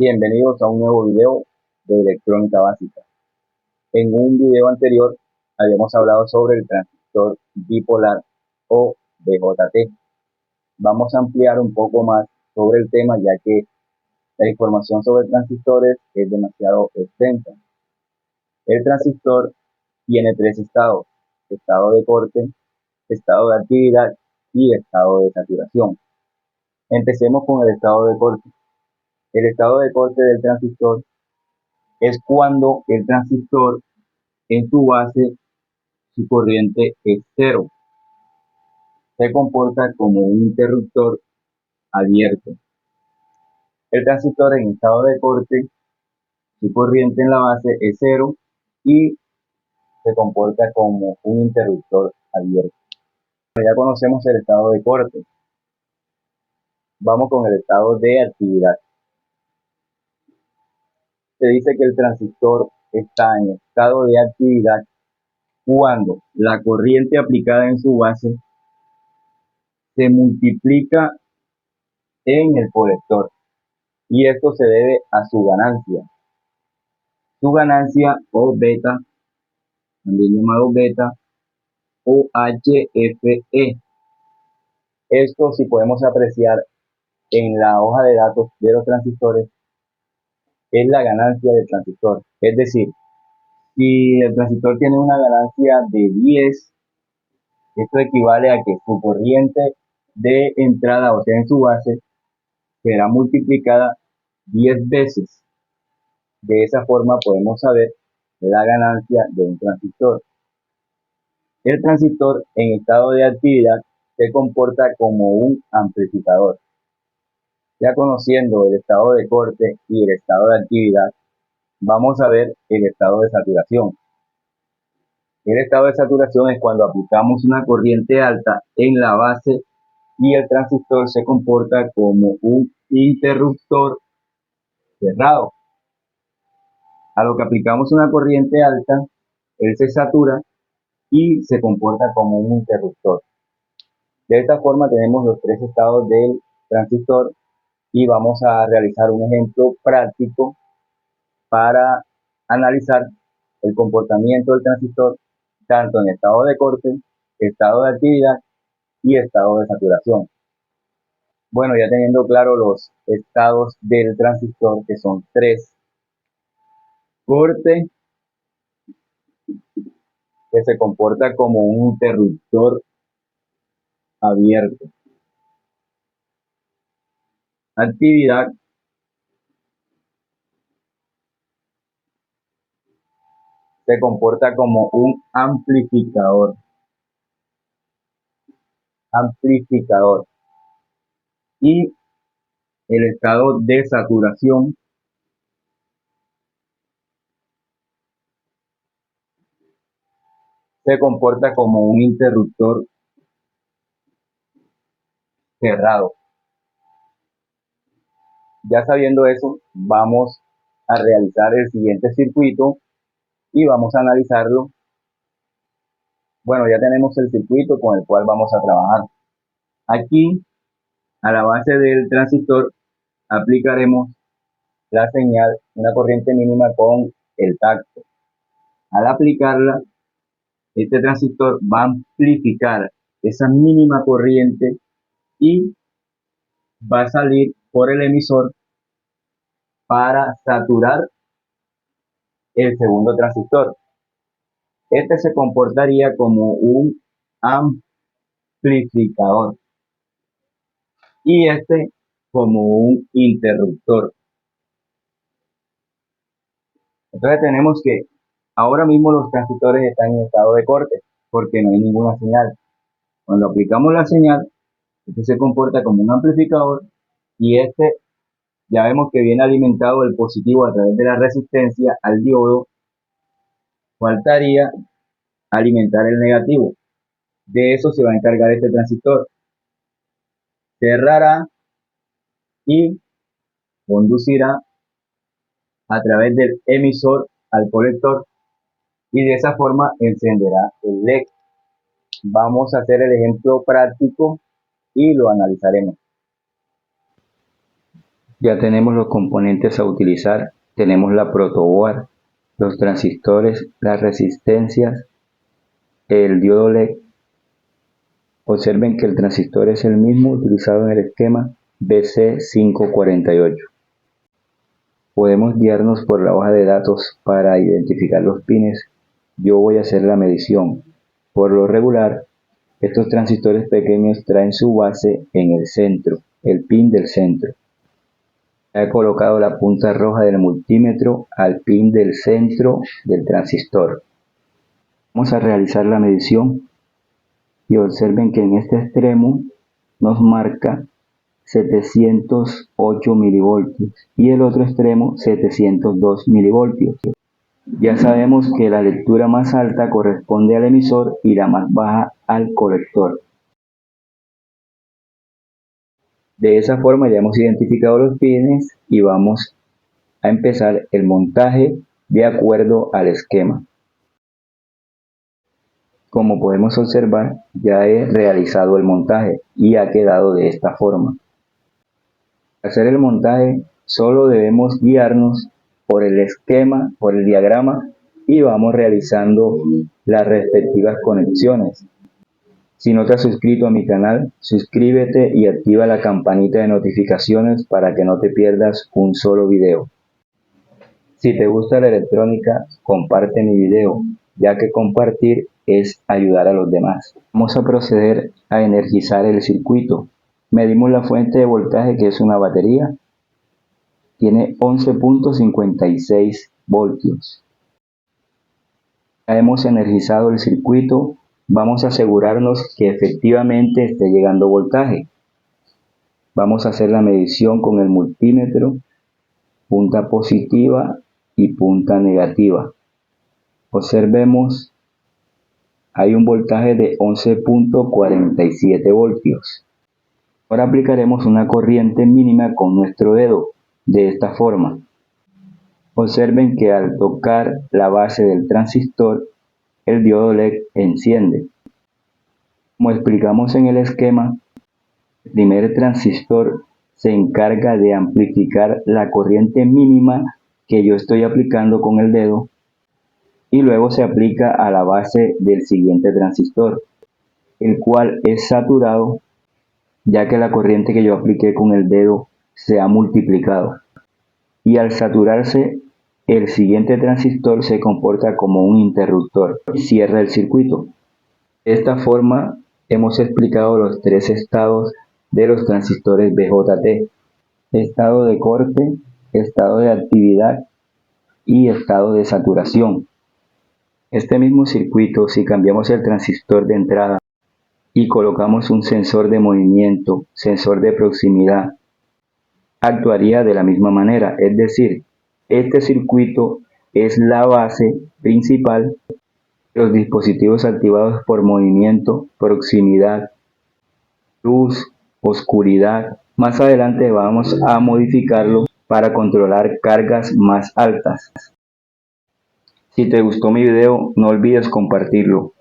Bienvenidos a un nuevo video de electrónica básica. En un video anterior habíamos hablado sobre el transistor bipolar o BJT. Vamos a ampliar un poco más sobre el tema, ya que la información sobre transistores es demasiado extensa. El transistor tiene tres estados: estado de corte, estado de actividad y estado de saturación. Empecemos con el estado de corte. El estado de corte del transistor es cuando el transistor en su base, su corriente es cero. Se comporta como un interruptor abierto. El transistor en estado de corte, su corriente en la base es cero y se comporta como un interruptor abierto. Ya conocemos el estado de corte. Vamos con el estado de actividad. Se dice que el transistor está en estado de actividad cuando la corriente aplicada en su base se multiplica en el colector, y esto se debe a su ganancia. Su ganancia o beta, también llamado beta o HFE. Esto, si podemos apreciar en la hoja de datos de los transistores, es la ganancia del transistor. Es decir, si el transistor tiene una ganancia de 10, esto equivale a que su corriente de entrada, o sea, en su base, será multiplicada 10 veces. De esa forma podemos saber la ganancia de un transistor. El transistor en estado de actividad se comporta como un amplificador. Ya conociendo el estado de corte y el estado de actividad, vamos a ver el estado de saturación. El estado de saturación es cuando aplicamos una corriente alta en la base y el transistor se comporta como un interruptor cerrado. A lo que aplicamos una corriente alta, él se satura y se comporta como un interruptor. De esta forma tenemos los tres estados del transistor y vamos a realizar un ejemplo práctico para analizar el comportamiento del transistor tanto en estado de corte, estado de actividad y estado de saturación. Bueno, ya teniendo claro los estados del transistor, que son tres: corte, que se comporta como un interruptor abierto; actividad, se comporta como un amplificador. Y el estado de saturación se comporta como un interruptor cerrado. Ya sabiendo eso, vamos a realizar el siguiente circuito y vamos a analizarlo. Bueno, ya tenemos el circuito con el cual vamos a trabajar. Aquí, a la base del transistor, aplicaremos la señal, una corriente mínima con el tacto. Al aplicarla, este transistor va a amplificar esa mínima corriente y va a salir por el emisor para saturar el segundo transistor. Este se comportaría como un amplificador y este como un interruptor. Entonces tenemos que ahora mismo los transistores están en estado de corte porque no hay ninguna señal. Cuando aplicamos la señal, este se comporta como un amplificador y este ya vemos que viene alimentado el positivo a través de la resistencia al diodo. Faltaría alimentar el negativo. De eso se va a encargar este transistor. Cerrará y conducirá a través del emisor al colector y de esa forma encenderá el LED. Vamos a hacer el ejemplo práctico y lo analizaremos. Ya tenemos los componentes a utilizar, tenemos la protoboard, los transistores, las resistencias, el diodo LED. Observen que el transistor es el mismo utilizado en el esquema BC548. Podemos guiarnos por la hoja de datos para identificar los pines. Yo voy a hacer la medición. Por lo regular, estos transistores pequeños traen su base en el centro, el pin del centro. He colocado la punta roja del multímetro al pin del centro del transistor. Vamos a realizar la medición y observen que en este extremo nos marca 708 milivoltios y el otro extremo 702 milivoltios. Ya sabemos que la lectura más alta corresponde al emisor y la más baja al colector. De esa forma ya hemos identificado los pines y vamos a empezar el montaje de acuerdo al esquema. Como podemos observar, ya he realizado el montaje y ha quedado de esta forma. Para hacer el montaje solo debemos guiarnos por el esquema, por el diagrama y vamos realizando las respectivas conexiones. Si no te has suscrito a mi canal, suscríbete y activa la campanita de notificaciones para que no te pierdas un solo video. Si te gusta la electrónica, comparte mi video, ya que compartir es ayudar a los demás. Vamos a proceder a energizar el circuito. Medimos la fuente de voltaje, que es una batería. Tiene 11.56 voltios. Ya hemos energizado el circuito. Vamos a asegurarnos que efectivamente esté llegando voltaje. Vamos a hacer la medición con el multímetro, punta positiva y punta negativa. Observemos, hay un voltaje de 11.47 voltios. Ahora aplicaremos una corriente mínima con nuestro dedo, de esta forma. Observen que al tocar la base del transistor, el diodo LED enciende. Como explicamos en el esquema, el primer transistor se encarga de amplificar la corriente mínima que yo estoy aplicando con el dedo y luego se aplica a la base del siguiente transistor, el cual es saturado ya que la corriente que yo apliqué con el dedo se ha multiplicado. Y al saturarse, el siguiente transistor se comporta como un interruptor y cierra el circuito. De esta forma hemos explicado los tres estados de los transistores BJT: estado de corte, estado de actividad y estado de saturación. Este mismo circuito, si cambiamos el transistor de entrada y colocamos un sensor de movimiento, sensor de proximidad, actuaría de la misma manera, es decir, este circuito es la base principal de los dispositivos activados por movimiento, proximidad, luz, oscuridad. Más adelante vamos a modificarlo para controlar cargas más altas. Si te gustó mi video, no olvides compartirlo.